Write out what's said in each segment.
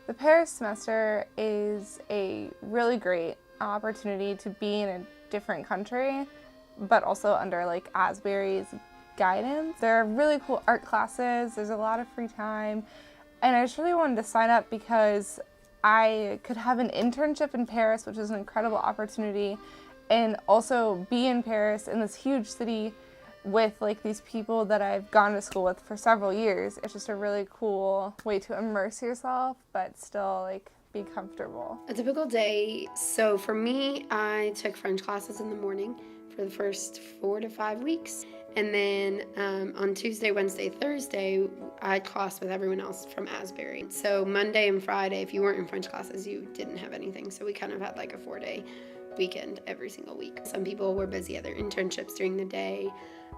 The Paris semester is a really great opportunity to be in a different country, but also under like Asbury's guidance. There are really cool art classes, there's a lot of free time, and I just really wanted to sign up because I could have an internship in Paris, which is an incredible opportunity, and also be in Paris in this huge city with like these people that I've gone to school with for several years. It's just a really cool way to immerse yourself, but still like be comfortable. A typical day, so for me, I took French classes in the morning for the first 4 to 5 weeks. And then on Tuesday, Wednesday, Thursday, I had class with everyone else from Asbury. So Monday and Friday, if you weren't in French classes, you didn't have anything. So we kind of had like a 4-day weekend every single week. Some people were busy at their internships during the day.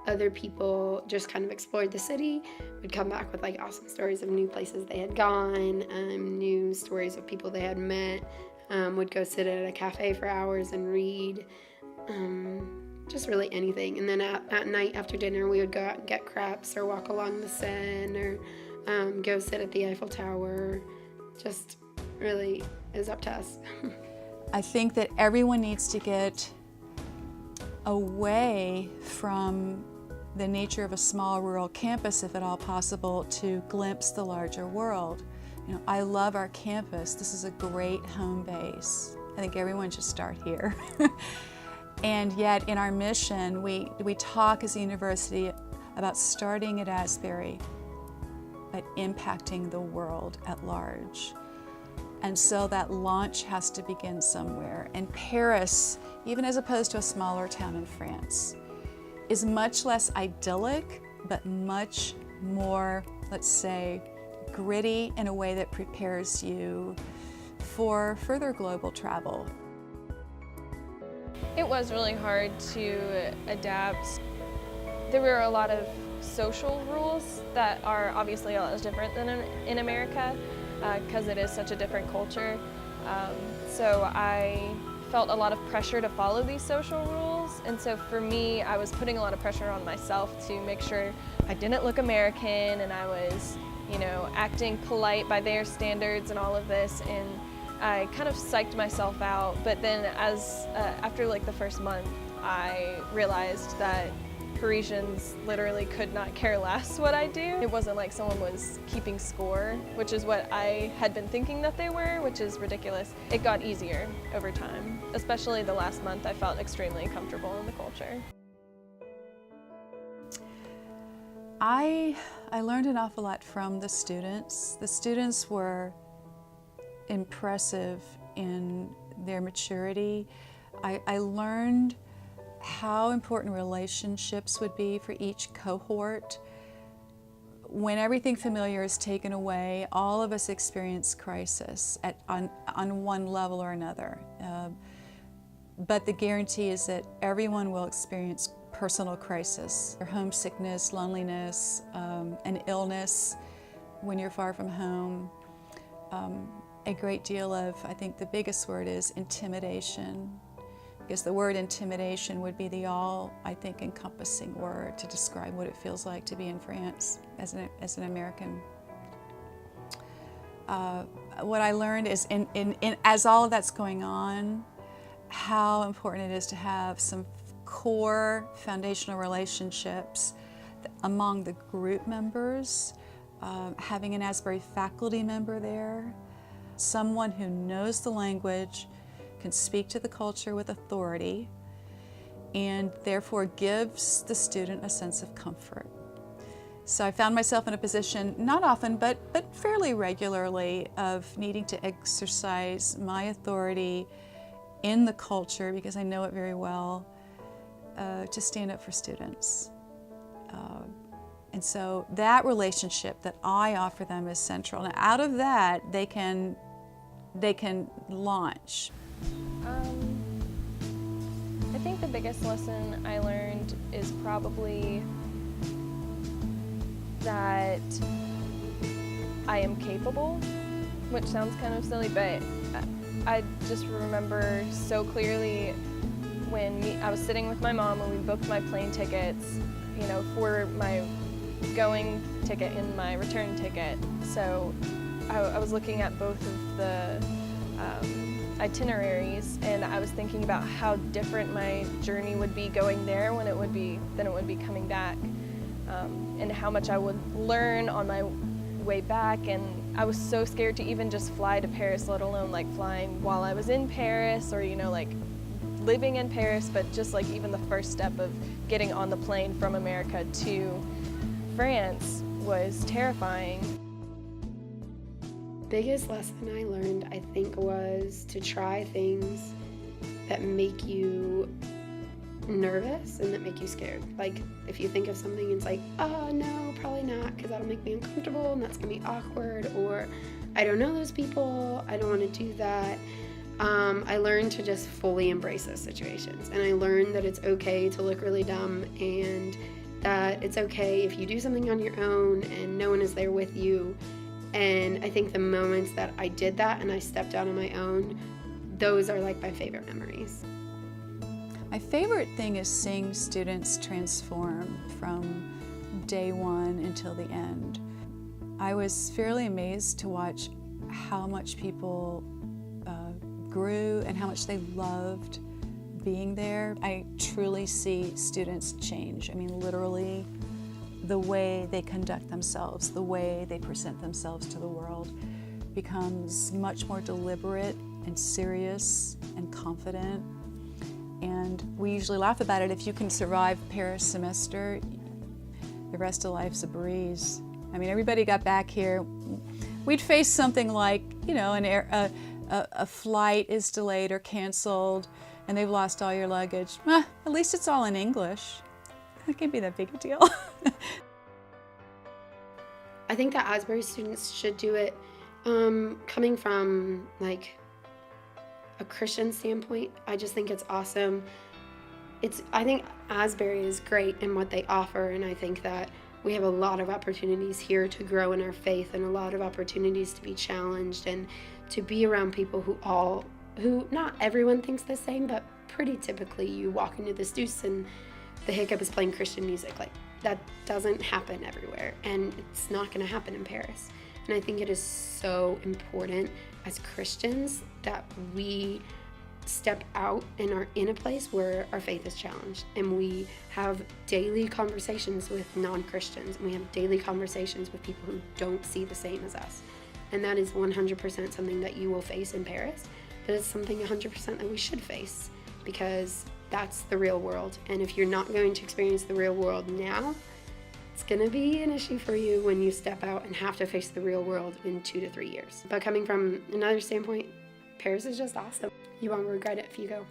Other people just kind of explored the city, would come back with like awesome stories of new places they had gone, new stories of people they had met, would go sit at a cafe for hours and read, just really anything. And then at night after dinner, we would go out and get crepes or walk along the Seine or go sit at the Eiffel Tower. Just really is up to us. I think that everyone needs to get away from the nature of a small rural campus, if at all possible, to glimpse the larger world. You know, I love our campus. This is a great home base. I think everyone should start here. And yet in our mission, we talk as a university about starting at Asbury, but impacting the world at large. And so that launch has to begin somewhere. And Paris, even as opposed to a smaller town in France, is much less idyllic, but much more, let's say, gritty in a way that prepares you for further global travel. It was really hard to adapt. There were a lot of social rules that are obviously a lot different than in America because it is such a different culture. So I felt a lot of pressure to follow these social rules, and so for me, I was putting a lot of pressure on myself to make sure I didn't look American and I was, you know, acting polite by their standards and all of this, and I kind of psyched myself out. But then after like the first month, I realized that Parisians literally could not care less what I do. It wasn't like someone was keeping score, which is what I had been thinking that they were, which is ridiculous. It got easier over time. Especially the last month, I felt extremely comfortable in the culture. I learned an awful lot from the students. The students were impressive in their maturity. I learned how important relationships would be for each cohort. When everything familiar is taken away, all of us experience crisis on one level or another. But the guarantee is that everyone will experience personal crisis, homesickness, loneliness, an illness when you're far from home. A great deal of, I think the biggest word is intimidation. Because the word intimidation would be the all, I think, encompassing word to describe what it feels like to be in France as an American. What I learned is, as all of that's going on, how important it is to have some core foundational relationships among the group members, having an Asbury faculty member there, someone who knows the language, can speak to the culture with authority, and therefore gives the student a sense of comfort. So I found myself in a position, not often, but fairly regularly, of needing to exercise my authority in the culture, because I know it very well, to stand up for students. And so that relationship that I offer them is central. Now out of that, they can launch. I think the biggest lesson I learned is probably that I am capable, which sounds kind of silly, but I just remember so clearly when I was sitting with my mom when we booked my plane tickets, you know, for my going ticket and my return ticket. So I was looking at both of the itineraries, and I was thinking about how different my journey would be going there than it would be coming back, and how much I would learn on my way back. And I was so scared to even just fly to Paris, let alone like flying while I was in Paris, or like living in Paris, but just like even the first step of getting on the plane from America to France was terrifying. Biggest lesson I learned, I think, was to try things that make you nervous and that make you scared. Like, if you think of something and it's like, oh no, probably not, because that'll make me uncomfortable and that's gonna be awkward, or I don't know those people, I don't want to do that. I learned to just fully embrace those situations, and I learned that it's okay to look really dumb, and that it's okay if you do something on your own and no one is there with you. And I think the moments that I did that and I stepped out on my own, those are like my favorite memories. My favorite thing is seeing students transform from day one until the end. I was fairly amazed to watch how much people grew and how much they loved being there. I truly see students change. I mean, literally, the way they conduct themselves, the way they present themselves to the world becomes much more deliberate and serious and confident. And we usually laugh about it. If you can survive Paris semester, the rest of life's a breeze. I mean, everybody got back here. We'd face something like, a flight is delayed or canceled and they've lost all your luggage. At least it's all in English. It can't be that big a deal. I think that Asbury students should do it coming from like a Christian standpoint. I just think it's awesome. I think Asbury is great in what they offer, and I think that we have a lot of opportunities here to grow in our faith and a lot of opportunities to be challenged and to be around people who not everyone thinks the same, but pretty typically you walk into the Deuce and the Hiccup is playing Christian music. Like, that doesn't happen everywhere, and it's not going to happen in Paris. And I think it is so important as Christians that we step out and are in a place where our faith is challenged, and we have daily conversations with non-Christians, and we have daily conversations with people who don't see the same as us. And that is 100% something that you will face in Paris, but it's something 100% that we should face, because that's the real world. And if you're not going to experience the real world now, it's going to be an issue for you when you step out and have to face the real world in 2 to 3 years. But coming from another standpoint, Paris is just awesome. You won't regret it if you go.